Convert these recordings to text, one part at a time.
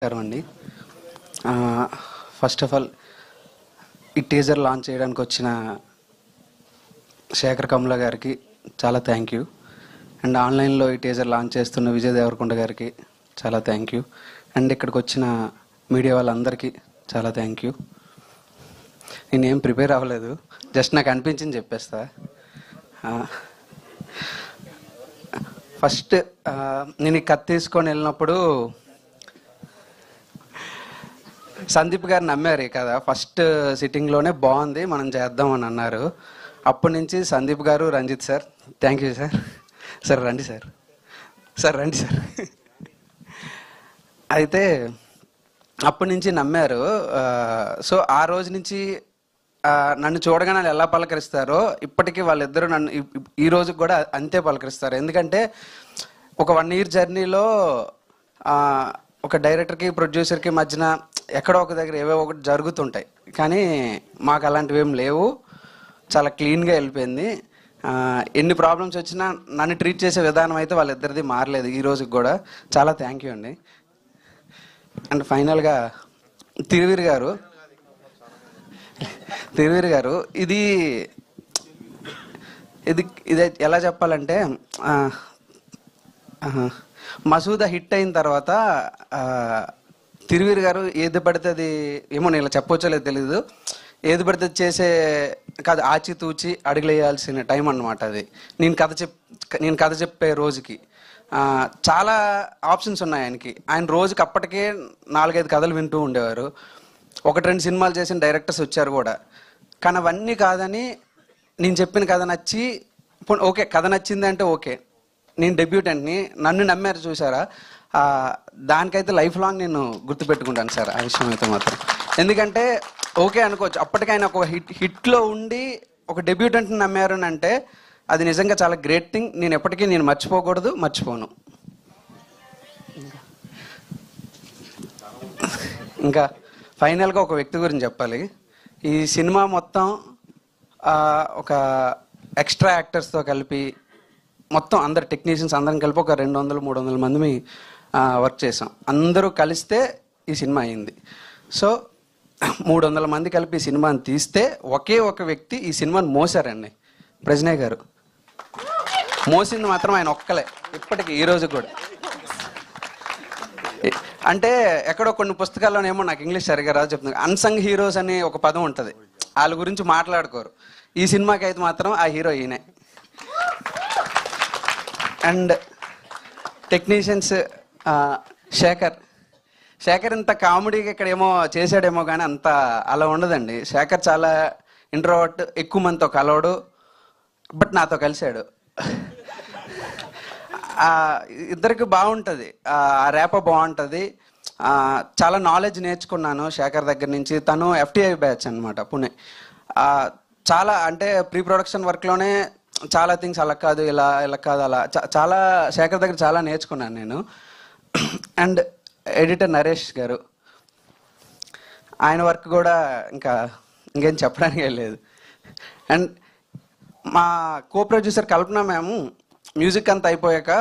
నమస్కారం అండి. First of all ఈ టీజర్ లాంచ్ చేయడానికి వచ్చిన శేఖర్ కమల గారికి చాలా థ్యాంక్ యూ. అండ్ ఆన్లైన్లో ఈ టీజర్ లాంచ్ చేస్తున్న విజయ్ దేవరకొండ గారికి చాలా థ్యాంక్ యూ. అండ్ ఇక్కడికి వచ్చిన మీడియా వాళ్ళందరికీ చాలా థ్యాంక్ యూ. నేనేం ప్రిపేర్ అవ్వలేదు, జస్ట్ నాకు అనిపించింది చెప్పేస్తా. ఫస్ట్ నేను ఈ కత్తి తీసుకొని వెళ్ళినప్పుడు సందీప్ గారు నమ్మారు కదా, ఫస్ట్ సిట్టింగ్లోనే బాగుంది మనం చేద్దాం అని అన్నారు. అప్పటి నుంచి సందీప్ గారు, Ranjith sir, thank you sir. Sir రండి సార్, సార్ రండి సార్. అయితే అప్పటి నుంచి నమ్మారు. సో ఆ రోజు నుంచి నన్ను చూడగానే ఎలా పలకరిస్తారో ఇప్పటికీ వాళ్ళిద్దరూ నన్ను ఈ రోజుకి కూడా అంతే పలకరిస్తారు. ఎందుకంటే ఒక 1 year జర్నీలో ఒక డైరెక్టర్కి ప్రొడ్యూసర్కి మధ్యన ఎక్కడో ఒక దగ్గర ఏవో ఒకటి జరుగుతుంటాయి, కానీ మాకు అలాంటివి ఏం లేవు. చాలా క్లీన్గా వెళ్ళిపోయింది. ఎన్ని ప్రాబ్లమ్స్ వచ్చినా నన్ను ట్రీట్ చేసే విధానం అయితే వాళ్ళిద్దరిది మారలేదు ఈ రోజుకి కూడా. చాలా థ్యాంక్ యూ అండి. అండ్ ఫైనల్గా తిరువీర్ గారు ఇది ఇది ఇది ఎలా చెప్పాలంటే, మసూదా హిట్ అయిన తర్వాత తిరువీర్ గారు ఏది పడితే అది, ఏమో నేను ఇలా చెప్పొచ్చో లేదు తెలీదు, ఏది పడితే చేసే కాదు, ఆచితూచి అడుగులేయాల్సిన టైం అన్నమాట అది. నేను కథ చెప్పే రోజుకి చాలా ఆప్షన్స్ ఉన్నాయి ఆయనకి. ఆయన రోజుకి అప్పటికే 4-5 కథలు వింటూ ఉండేవారు. 1-2 సినిమాలు చేసిన డైరెక్టర్స్ వచ్చారు కూడా. కానీ అవన్నీ కాదని నేను చెప్పిన కథ నచ్చి, ఓకే కథ నచ్చింది అంటే ఓకే, నేను డెబ్యూటెంట్ని, నన్ను నమ్మారు చూసారా, దానికైతే లైఫ్ లాంగ్ నేను గుర్తుపెట్టుకుంటాను సార్ ఆ విషయం అయితే మాత్రం. ఎందుకంటే ఓకే అనుకోవచ్చు, అప్పటికి ఆయన ఒక హిట్లో ఉండి ఒక డెబ్యూటెంట్ని నమ్మారు అని అంటే అది నిజంగా చాలా గ్రేట్ థింగ్. నేను ఎప్పటికీ మర్చిపోకూడదు, మర్చిపోను. ఇంకా ఫైనల్గా ఒక వ్యక్తి గురించి చెప్పాలి. ఈ సినిమా మొత్తం ఒక ఎక్స్ట్రా యాక్టర్స్తో కలిపి మొత్తం అందరు టెక్నీషియన్స్ అందరం కలిపి ఒక 200-300 మంది వర్క్ చేసాం. అందరూ కలిస్తే ఈ సినిమా అయింది. సో 300 మంది కలిపి ఈ సినిమాని తీస్తే ఒకే ఒక వ్యక్తి ఈ సినిమాని మోసారండి, ప్రజ్ఞయ్ గారు. మోసింది మాత్రం ఆయన ఒక్కలే, ఇప్పటికీ ఈ రోజు కూడా. అంటే ఎక్కడో కొన్ని పుస్తకాల్లోనేమో, నాకు ఇంగ్లీష్ సరిగా రాదు చెప్తున్నాను, అన్సంగ్ హీరోస్ అని ఒక పదం ఉంటుంది, వాళ్ళ గురించి మాట్లాడుకోరు. ఈ సినిమాకి అయితే మాత్రం ఆ హీరో ఈయనే. అండ్ టెక్నీషియన్స్ శేఖర్ ఇంత కామెడీగా ఇక్కడ ఏమో చేశాడేమో కానీ అంత అలా ఉండదండి. శేఖర్ చాలా ఇంట్రోవర్ట్, ఎక్కువ మందితో కలవడు, బట్ నాతో కలిశాడు. ఇద్దరికి బాగుంటుంది, ఆ రేప బాగుంటుంది. చాలా నాలెడ్జ్ నేర్చుకున్నాను శేఖర్ దగ్గర నుంచి. తను FTI బ్యాచ్ అనమాట, పుణె. చాలా అంటే ప్రీ ప్రొడక్షన్ వర్క్లోనే చాలా థింగ్స్ అలా కాదు, ఇలా కాదు, అలా చాలా శేఖర్ దగ్గర చాలా నేర్చుకున్నాను నేను. అండ్ ఎడిటర్ నరేష్ గారు, ఆయన వర్క్ కూడా ఇంకేం చెప్పడానికి లేదు. అండ్ మా కో ప్రొడ్యూసర్ కల్పన మ్యామ్ మ్యూజిక్ అంతా అయిపోయాక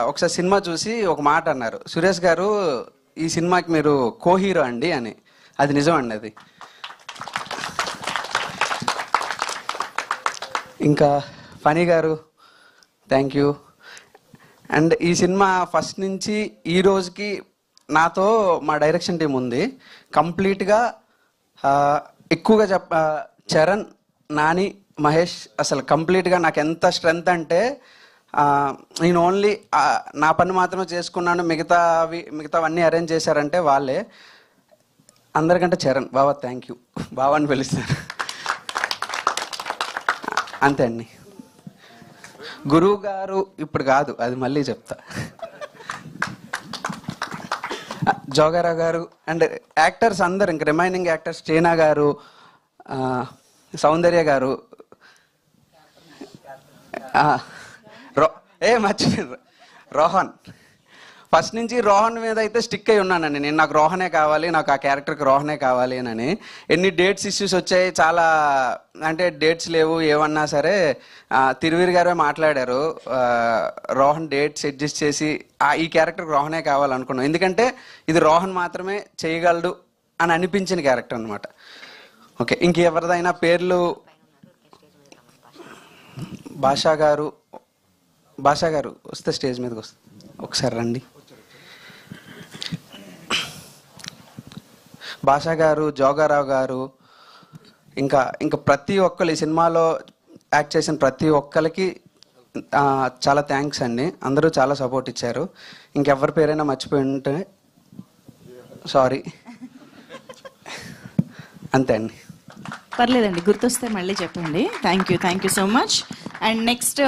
ఒకసారి సినిమా చూసి ఒక మాట అన్నారు, సురేష్ గారు ఈ సినిమాకి మీరు కో హీరో అండి అని. అది నిజం అండి అది. ఇంకా ఫనీ గారు థ్యాంక్ యూ. అండ్ ఈ సినిమా ఫస్ట్ నుంచి ఈ రోజుకి నాతో మా డైరెక్షన్ టీం ఉంది కంప్లీట్గా. ఎక్కువగా చరణ్, నాని, మహేష్ అసలు కంప్లీట్గా నాకు ఎంత స్ట్రెంగ్త్ అంటే, నేను ఓన్లీ నా పని మాత్రమే చేసుకున్నాను, మిగతావన్నీ అరేంజ్ చేశారంటే వాళ్ళే. అందరికంటే చరణ్ బావా, థ్యాంక్ యూ, బావా అని పిలుస్తారు అంతే అండి. గురువు గారు ఇప్పుడు కాదు, అది మళ్ళీ చెప్తా. జోగారావు గారు అండ్ యాక్టర్స్ అందరు, ఇంక రిమైనింగ్ యాక్టర్స్, చైనా గారు, సౌందర్య గారు, మర్చిపోయారు, ఫస్ట్ నుంచి రోహన్ మీద అయితే స్టిక్ అయి ఉన్నానండి నేను. నాకు రోహనే కావాలి, నాకు ఆ క్యారెక్టర్కి రోహనే కావాలి అని. ఎన్ని డేట్స్ ఇష్యూస్ వచ్చాయి, చాలా అంటే డేట్స్ లేవు ఏమన్నా సరే తిరువీర్ గారే మాట్లాడారు, రోహన్ డేట్స్ అడ్జస్ట్ చేసి ఈ క్యారెక్టర్కి రోహనే కావాలనుకున్నాం. ఎందుకంటే ఇది రోహన్ మాత్రమే చేయగలడు అని అనిపించిన క్యారెక్టర్ అనమాట. ఓకే, ఇంకెవరిదైనా పేర్లు? భాషా గారు వస్తే స్టేజ్ మీదకి వస్తే ఒకసారి రండి. భాషా గారు, జోగారావు గారు, ఇంకా ప్రతి ఒక్కరు ఈ సినిమాలో యాక్ట్ చేసిన ప్రతి ఒక్కరికి చాలా థ్యాంక్స్ అండి. అందరూ చాలా సపోర్ట్ ఇచ్చారు. ఇంకెవరి పేరైనా మర్చిపోయి ఉంటే సారీ. అంతే అండి. పర్లేదండి, గుర్తొస్తే మళ్ళీ చెప్పండి. Thank you so much. And next